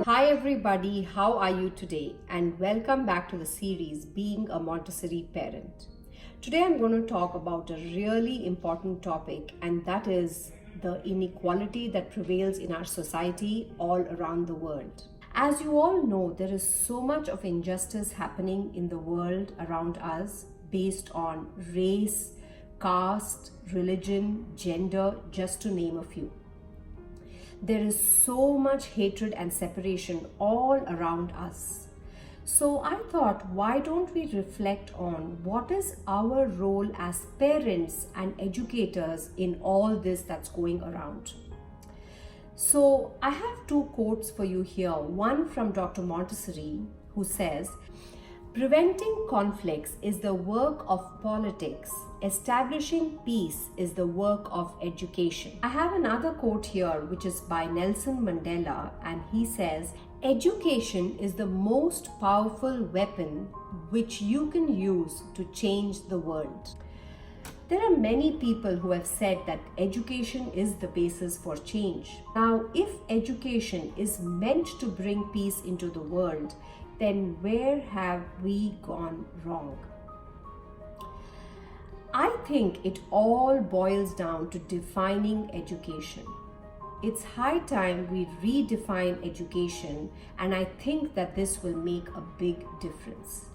Hi everybody, how are you today? And welcome back to the series Being a Montessori Parent. Today I'm going to talk about a really important topic, and that is the inequality that prevails in our society all around the world. As you all know, there is so much of injustice happening in the world around us based on race, caste, religion, gender, just to name a few. There is so much hatred and separation all around us. So I thought, why don't we reflect on what is our role as parents and educators in all this that's going around? So I have two quotes for you here. One from Dr. Montessori, who says, "Preventing conflicts is the work of politics. Establishing peace is the work of education." I have another quote here, which is by Nelson Mandela, and he says, "Education is the most powerful weapon which you can use to change the world." There are many people who have said that education is the basis for change. Now, if education is meant to bring peace into the world, then where have we gone wrong? I think it all boils down to defining education. It's high time we redefine education, and I think that this will make a big difference.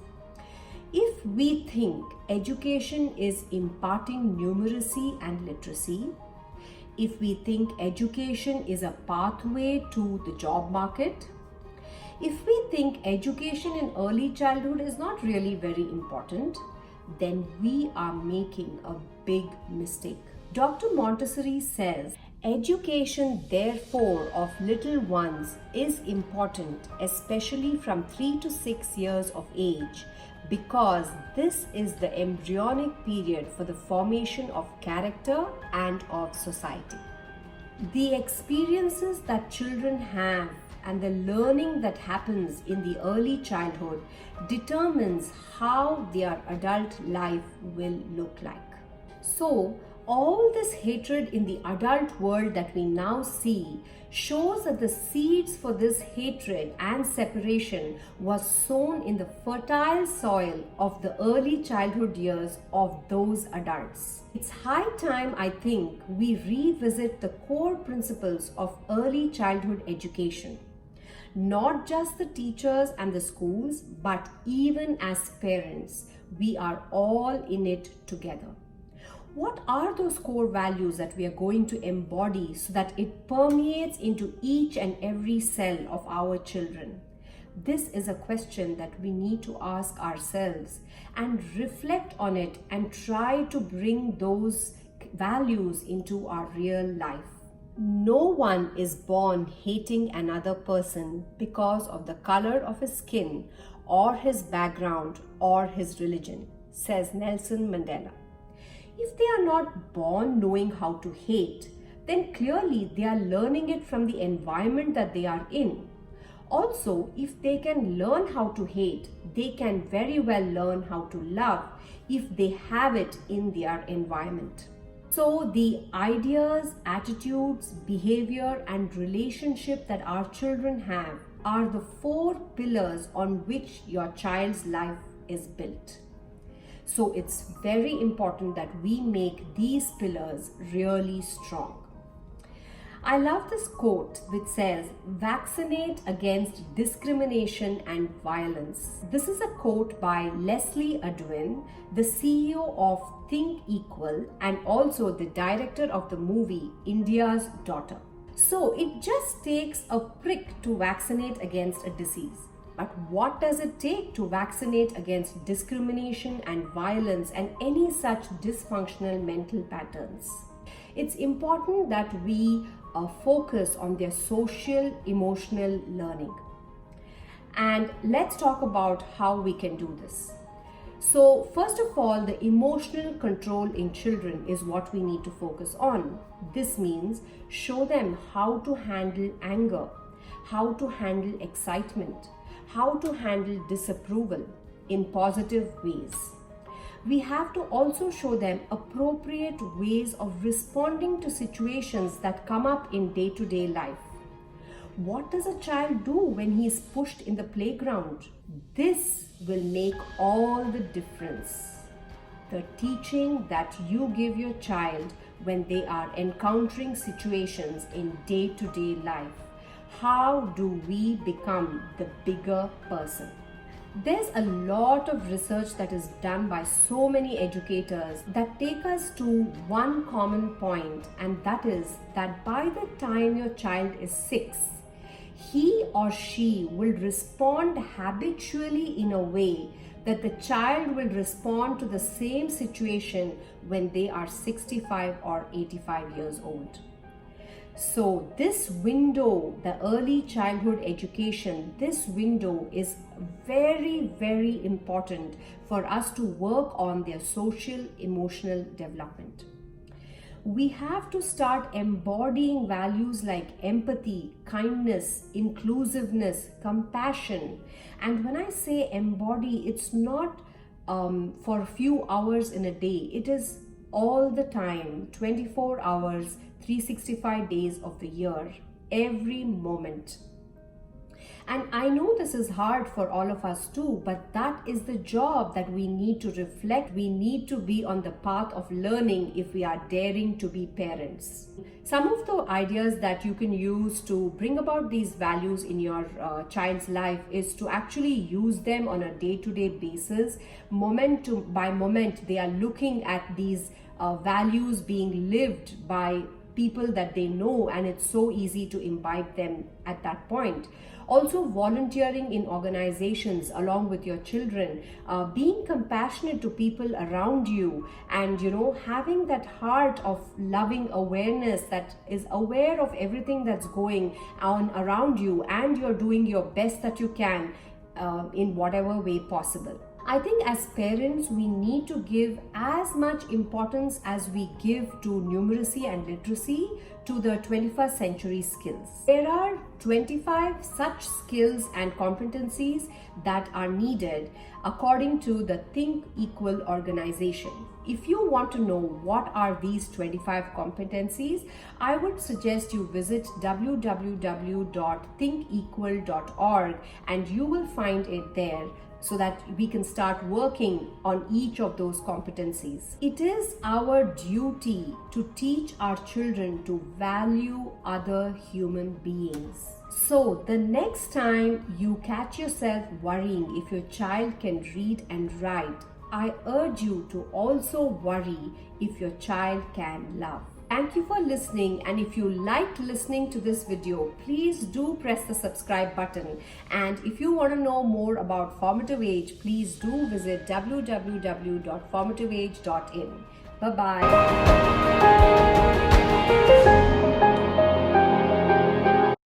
If we think education is imparting numeracy and literacy, if we think education is a pathway to the job market, if we think education in early childhood is not really very important, then we are making a big mistake. Dr. Montessori says, "Education, therefore, of little ones is important, especially from 3 to 6 years of age, because this is the embryonic period for the formation of character and of society." The experiences that children have and the learning that happens in the early childhood determines how their adult life will look like. So, all this hatred in the adult world that we now see shows that the seeds for this hatred and separation was sown in the fertile soil of the early childhood years of those adults. It's high time, I think, we revisit the core principles of early childhood education. Not just the teachers and the schools, but even as parents, we are all in it together. What are those core values that we are going to embody so that it permeates into each and every cell of our children? This is a question that we need to ask ourselves and reflect on it and try to bring those values into our real life. No one is born hating another person because of the color of his skin or his background or his religion, says Nelson Mandela. If they are not born knowing how to hate, then clearly they are learning it from the environment that they are in. Also, if they can learn how to hate, they can very well learn how to love if they have it in their environment. So the ideas, attitudes, behavior, and relationship that our children have are the 4 pillars on which your child's life is built. So it's very important that we make these pillars really strong. I love this quote which says, "Vaccinate against discrimination and violence." This is a quote by Leslie Adwin, the CEO of Think Equal and also the director of the movie India's Daughter. So it just takes a prick to vaccinate against a disease. But what does it take to vaccinate against discrimination and violence and any such dysfunctional mental patterns? It's important that we focus on their social, emotional learning. And let's talk about how we can do this. So, first of all, the emotional control in children is what we need to focus on. This means show them how to handle anger, how to handle excitement, how to handle disapproval in positive ways. We have to also show them appropriate ways of responding to situations that come up in day-to-day life. What does a child do when he is pushed in the playground? This will make all the difference. The teaching that you give your child when they are encountering situations in day-to-day life. How do we become the bigger person? There's a lot of research that is done by so many educators that take us to one common point, and that is that by the time your child is 6, he or she will respond habitually in a way that the child will respond to the same situation when they are 65 or 85 years old. So this window, the early childhood education, this window is very, very important for us to work on their social, emotional development. We have to start embodying values like empathy, kindness, inclusiveness, compassion. And when I say embody, it's not for a few hours in a day. It is all the time, 24 hours, 365 days of the year, every moment. And I know this is hard for all of us too, but that is the job that we need to reflect. We need to be on the path of learning if we are daring to be parents. Some of the ideas that you can use to bring about these values in your child's life is to actually use them on a day-to-day basis. Moment by moment, they are looking at these values being lived by people that they know, and it's so easy to imbibe them at that point. Also, volunteering in organizations along with your children, being compassionate to people around you, and having that heart of loving awareness that is aware of everything that's going on around you, and you're doing your best that you can in whatever way possible. I think as parents, we need to give as much importance as we give to numeracy and literacy to the 21st century skills. There are 25 such skills and competencies that are needed according to the Think Equal organization. If you want to know what are these 25 competencies, I would suggest you visit www.thinkequal.org and you will find it there, so that we can start working on each of those competencies. It is our duty to teach our children to value other human beings. So the next time you catch yourself worrying if your child can read and write, I urge you to also worry if your child can love. Thank you for listening, and if you liked listening to this video, please do press the subscribe button. And if you want to know more about Formative Age, please do visit www.formativeage.in. Bye-bye.